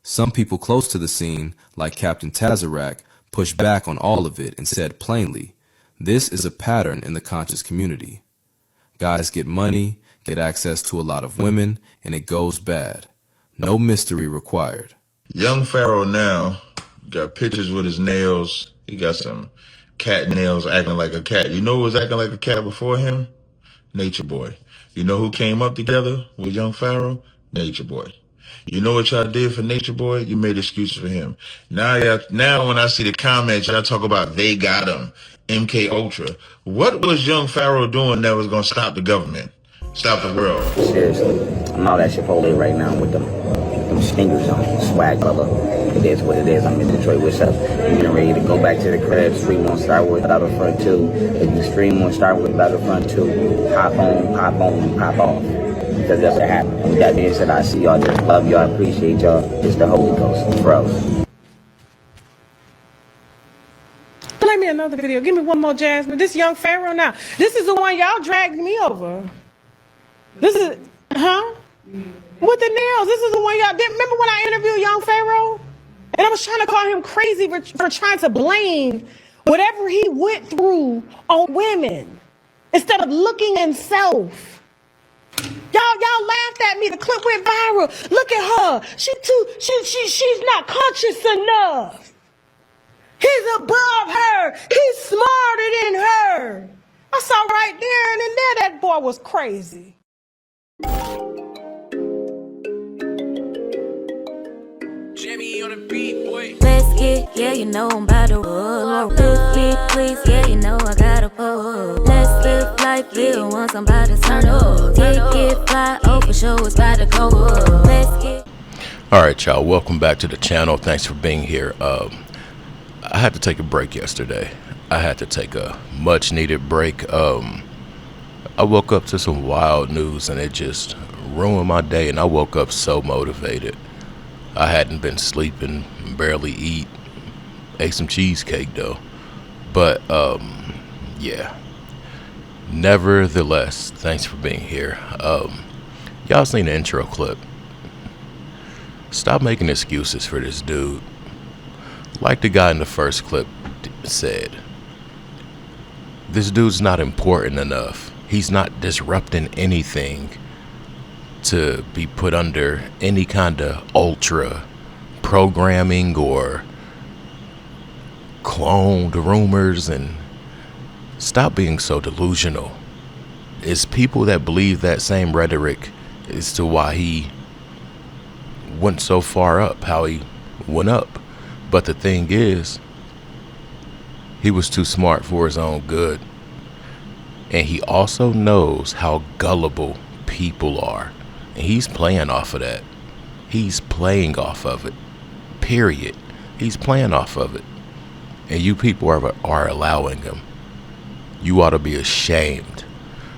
Some people close to the scene, like Captain Tazarak, pushed back on all of it and said plainly, this is a pattern in the conscious community. Guys get money, get access to a lot of women, and it goes bad. No mystery required. Young Pharaoh now got pictures with his nails. He got some cat nails acting like a cat. You know who was acting like a cat before him? Nature Boy. You know who came up together with Young Pharaoh? Nature Boy. You know what y'all did for Nature Boy? You made excuses for him. Now when I see the comments, y'all talk about they got him, MK Ultra. What was Young Pharaoh doing that was going to stop the government, stop the world? Seriously, I'm all that Chipotle right now with them stingers on, swag color. It is what it is. I'm in Detroit. What's up? I'm getting ready to go back to the crib, stream on Star Wars Battlefront 2. If you stream on Star Wars Battlefront 2, pop on, and pop off. Because that's what happened. With that being said, I see y'all, just love y'all, appreciate y'all. It's the Holy Ghost, bros. Play me another video. Give me one more, Jasmine. This Young Pharaoh now. This is the one y'all dragged me over. This is, with the nails. This is the one y'all did. Remember when I interviewed Young Pharaoh? And I was trying to call him crazy for trying to blame whatever he went through on women instead of looking in self. Y'all laughed at me. The clip went viral. Look at her. She's not conscious enough. He's above her. He's smarter than her. I saw right there and there that boy was crazy. Jimmy on the beat, boy. Let's get, yeah, you know I'm about to roll. Let's get, please, yeah, you know I gotta pull. Let's live life, live once I'm about to turn up. Get fly, oh, for sure, it's about to go up. Let's get. Alright, y'all, welcome back to the channel. Thanks for being here. I had to take a break yesterday. I had to take a much needed break. I woke up to some wild news and it just ruined my day, and I woke up so motivated. I hadn't been sleeping, barely eat, ate some cheesecake though. But yeah. Nevertheless, thanks for being here. Y'all seen the intro clip. Stop making excuses for this dude. Like the guy in the first clip said, this dude's not important enough. He's not disrupting anything to be put under any kind of ultra programming or cloned rumors. And stop being so delusional. It's people that believe that same rhetoric as to why he went so far up, how he went up. But the thing is, he was too smart for his own good. And he also knows how gullible people are. And he's playing off of that. He's playing off of it. Period. He's playing off of it. And you people are allowing him. You ought to be ashamed.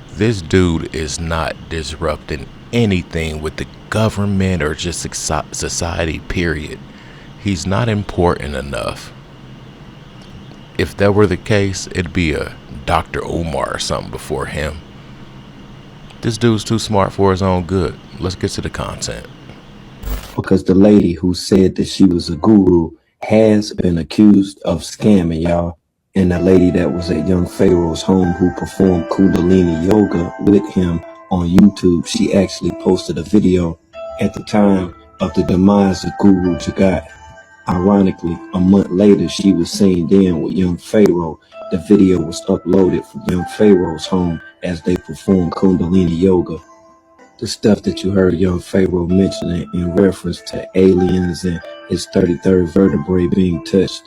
This dude is not disrupting anything with the government or just society, period. He's not important enough. If that were the case, it'd be a Dr. Umar or something before him. This dude's too smart for his own good. Let's get to the content. Because the lady who said that she was a guru has been accused of scamming, y'all. And the lady that was at Young Pharaoh's home who performed Kundalini yoga with him on YouTube, she actually posted a video at the time of the demise of Guru Jagat. Ironically, a month later, she was seen then with Young Pharaoh. The video was uploaded from Young Pharaoh's home as they performed Kundalini yoga. The stuff that you heard Young Pharaoh mentioning in reference to aliens and his 33rd vertebrae being touched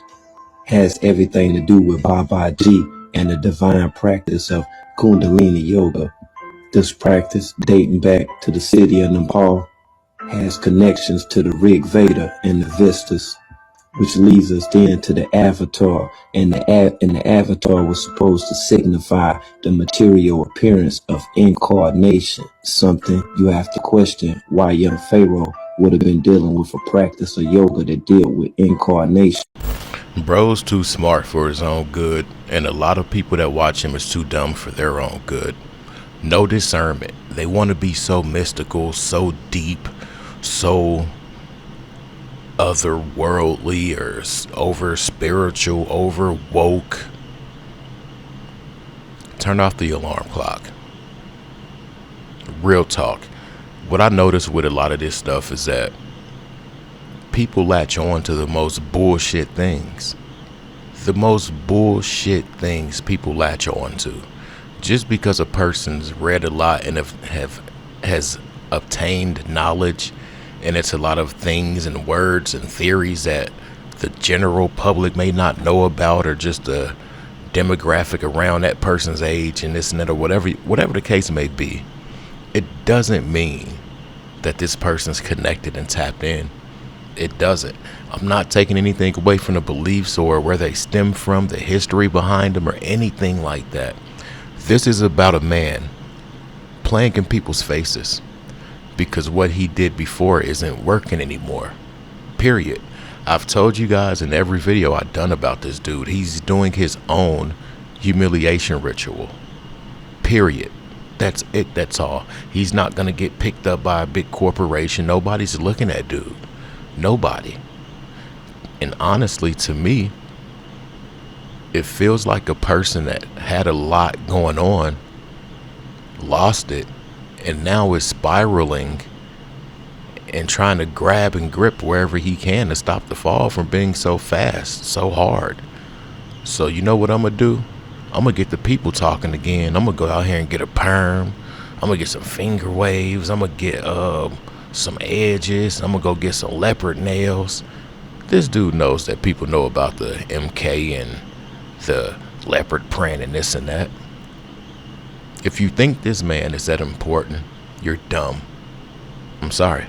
has everything to do with Babaji and the divine practice of Kundalini yoga. This practice, dating back to the city of Nepal, has connections to the Rig Veda and the Vistas, which leads us then to the avatar, and the avatar was supposed to signify the material appearance of incarnation, something you have to question why Young Pharaoh would have been dealing with a practice of yoga that dealt with incarnation. Bro's too smart for his own good, and a lot of people that watch him is too dumb for their own good. No discernment. They want to be so mystical, so deep, so otherworldly or over spiritual, over woke, turn off the alarm clock. Real talk. What I notice with a lot of this stuff is that people latch on to the most bullshit things. The most bullshit things people latch on to. Just because a person's read a lot and has obtained knowledge, and it's a lot of things and words and theories that the general public may not know about, or just the demographic around that person's age and this and that, or whatever the case may be, it doesn't mean that this person's connected and tapped in. It doesn't. I'm not taking anything away from the beliefs or where they stem from, the history behind them, or anything like that. This is about a man playing in people's faces because what he did before isn't working anymore. Period. I've told you guys in every video I've done about this dude, he's doing his own humiliation ritual. Period. That's it. That's all. He's not going to get picked up by a big corporation. Nobody's looking at dude. Nobody. And honestly, to me, it feels like a person that had a lot going on, lost it, and now is spiraling and trying to grab and grip wherever he can to stop the fall from being so fast, so hard. So you know what I'm going to do? I'm going to get the people talking again. I'm going to go out here and get a perm. I'm going to get some finger waves. I'm going to get some edges. I'm going to go get some leopard nails. This dude knows that people know about the MK and the leopard print and this and that. If you think this man is that important, you're dumb. I'm sorry.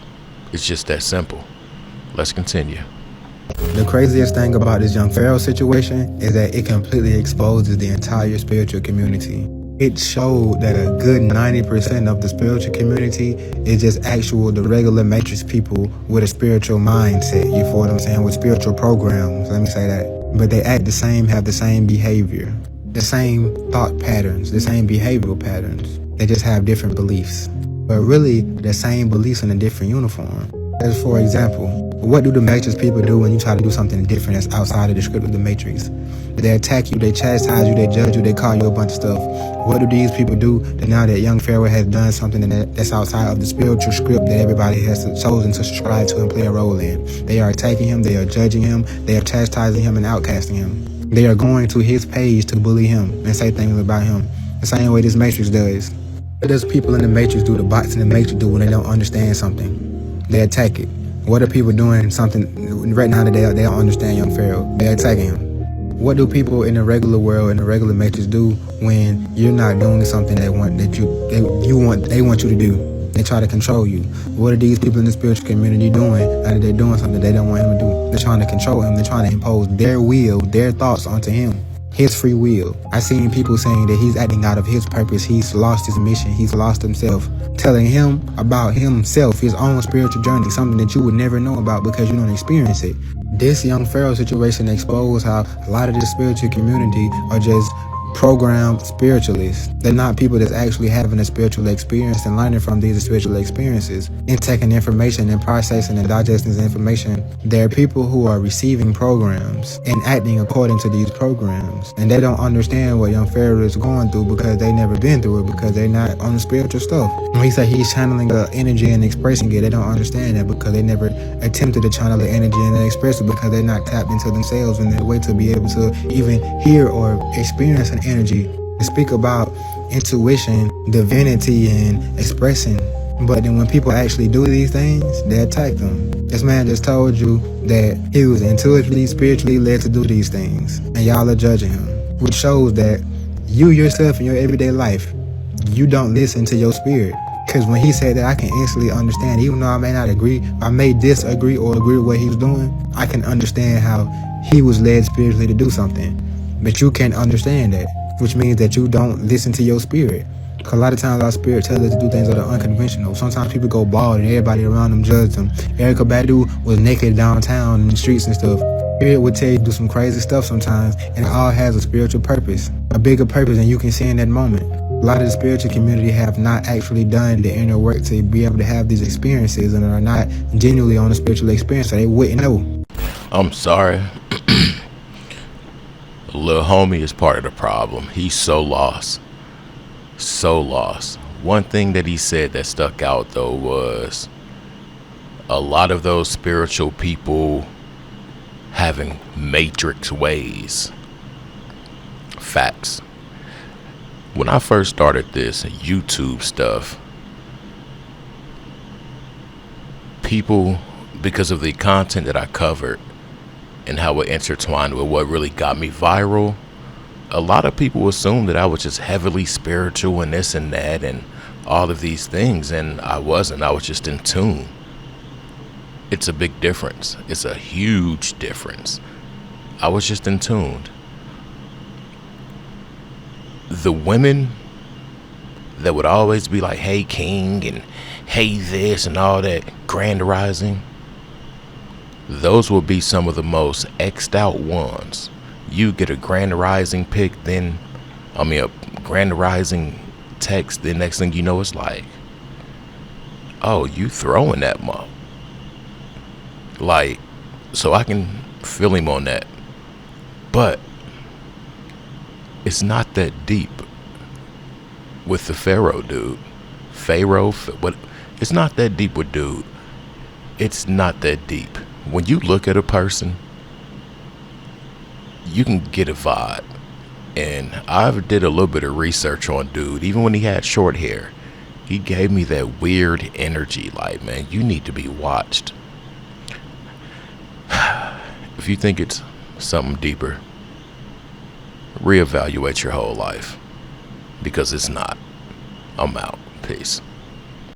It's just that simple. Let's continue. The craziest thing about this young Pharaoh situation is that it completely exposes the entire spiritual community. It showed that a good 90% of the spiritual community is just the regular matrix people with a spiritual mindset, you feel what I'm saying, with spiritual programs, let me say that. But they act the same, have the same behavior, the same thought patterns, the same behavioral patterns. They just have different beliefs, but really the same beliefs in a different uniform. As for example, what do the Matrix people do when you try to do something different that's outside of the script of the Matrix? They attack you, they chastise you, they judge you, they call you a bunch of stuff. What do these people do that now that young Pharaoh has done something that's outside of the spiritual script that everybody has chosen to subscribe to and play a role in? They are attacking him, they are judging him, they are chastising him and outcasting him. They are going to his page to bully him and say things about him, the same way this Matrix does. What does people in the Matrix do, the bots in the Matrix do when they don't understand something? They attack it. What are people doing something right now that they don't understand young Pharaoh? They're attacking him. What do people in the regular world, in the regular Matrix do when you're not doing something they want you to do? They try to control you. What are these people in the spiritual community doing now that they're doing something they don't want him to do? They're trying to control him. They're trying to impose their will, their thoughts onto him. His free will. I've seen people saying that he's acting out of his purpose. He's lost his mission. He's lost himself. Telling him about himself, his own spiritual journey, something that you would never know about because you don't experience it. This young Pharaoh situation exposed how a lot of the spiritual community are just programmed spiritualists. They're not people that's actually having a spiritual experience and learning from these spiritual experiences and taking information and processing and digesting this information. There are people who are receiving programs and acting according to these programs, and they don't understand what young Pharaoh is going through because they never been through it, because they're not on the spiritual stuff. When he said he's channeling the energy and expressing it, they don't understand that because they never attempted to channel the energy and express it because they're not tapped into themselves in their way to be able to even hear or experience an energy and speak about intuition, divinity, and expressing. But then when people actually do these things, they attack them. This man just told you that he was intuitively, spiritually led to do these things, and y'all are judging him, which shows that you yourself in your everyday life, you don't listen to your spirit. Because when he said that, I can instantly understand, even though I may not agree, I may disagree or agree with what he was doing, I can understand how he was led spiritually to do something. But you can't understand that, which means that you don't listen to your spirit. Because a lot of times our spirit tells us to do things that are unconventional. Sometimes people go bald and everybody around them judge them. Erykah Badu was naked downtown in the streets and stuff. Spirit would tell you to do some crazy stuff sometimes, and it all has a spiritual purpose, a bigger purpose than you can see in that moment. A lot of the spiritual community have not actually done the inner work to be able to have these experiences and are not genuinely on a spiritual experience, so they wouldn't know. I'm sorry. Lil homie is part of the problem. He's so lost. So lost. One thing that he said that stuck out though was a lot of those spiritual people having matrix ways. Facts. When I first started this YouTube stuff, people, because of the content that I covered and how it intertwined with what really got me viral, a lot of people assumed that I was just heavily spiritual and this and that and all of these things, and I wasn't. I was just in tune. It's a big difference. It's a huge difference. I was just in tune. The women that would always be like, hey king, and hey this and all that grandirizing, those will be some of the most X'd out ones. You get a grandirizing pic, then a grandirizing text, the next thing you know it's like, oh, you throwing that mom. Like, so I can feel him on that. But it's not that deep with the Pharaoh dude. Pharaoh, what? It's not that deep with dude. It's not that deep. When you look at a person, you can get a vibe. And I did a little bit of research on dude. Even when he had short hair, he gave me that weird energy. Like, man, you need to be watched. If you think it's something deeper, reevaluate your whole life, because it's not. I'm out. Peace.